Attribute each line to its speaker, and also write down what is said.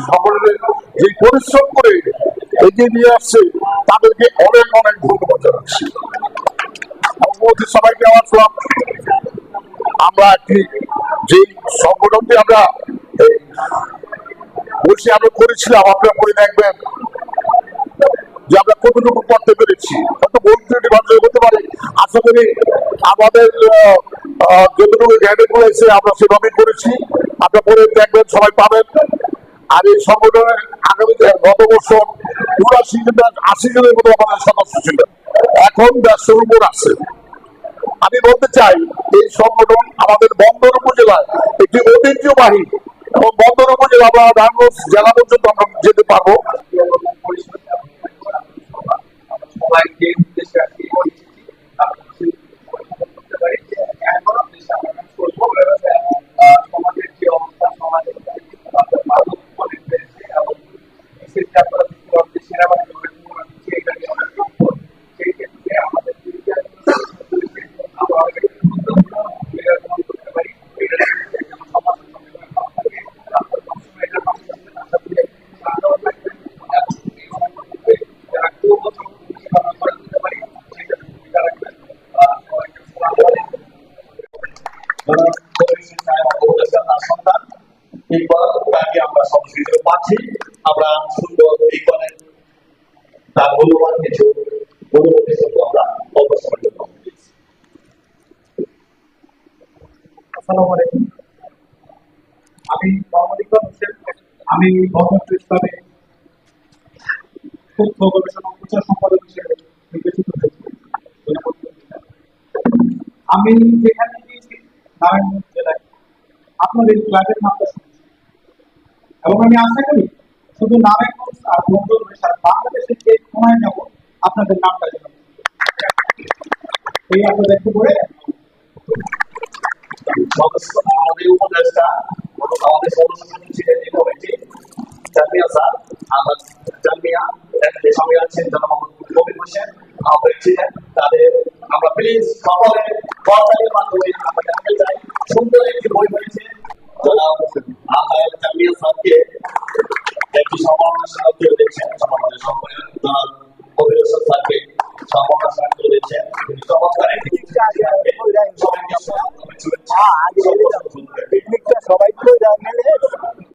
Speaker 1: সকলের যে পরিশ্রম করে এগিয়ে নিয়ে আসছে তাদেরকে অনেক অনেক ধন্যবাদ জানাচ্ছি। সবাইকে আমার সালাম। আমরা একটি যে সংগঠনটি আমরা বলছি আমরা করেছিলাম, আপনারা করে দেখবেন যে আমরা কতটুকু করতে পেরেছি। হয়তো বলতে হতে পারে, আশা করি আমাদের যতটুকু জ্ঞানে করেছে আমরা সেভাবে করেছি। আপনারা পরে দেখবেন, সবাই পাবেন। আর এই সংগঠনের আগামীতে গত বছর 80 জনের মতো আমাদের সদস্য ছিল, এখন 150-র উপর আছে। আমি বলতে চাই এই সংগঠন আমাদের বন্দর উপজেলায় একটি ঐতিহ্যবাহী, এবং বন্দর উপজেলা আমরা নারায়ণগঞ্জ জেলা পর্যন্ত আমরা যেতে পারবো।
Speaker 2: আমরা সুন্দর ইকবালের তার মূল্যবান কিছু অনুমতি আমরা অবশ্যই জন্য।
Speaker 3: আসসালামু আলাইকুম, আমি মোহাম্মদ ইকবাল হোসেন। আমি গণতন্ত্র ইসলামে তথ্য গবেষণা প্রচার সম্পাদক হিসেবে নির্বাচিত হয়েছি। আমি যেখানে গিয়েছি নারায়ণগঞ্জ জেলায় আপনাদের ক্লাবের নামটা শুনেছি, এবং আমি আশা করি শুধু নারায়ণগঞ্জ আর বন্দর সারা বাংলাদেশের যে কোনায় যাব আপনাদের নামটা জানাবো। এই আপনাদের একটু করে
Speaker 2: আমাদের উপদেষ্টা আমাদের সদস্য ছিলেন এই কমিটি জামিয়া স্যার, আমার জামিয়া সঙ্গে আছেন জনাব কবির হোসেন ছিলেন। তাদের আমরা প্লিজ সকলে করতালির মাধ্যমে আমরা জানতে চাই সুন্দর একটি বই হয়েছে। জনাব জামিয়া স্যারকে একটি সম্মাননা স্মারক দেখছেন।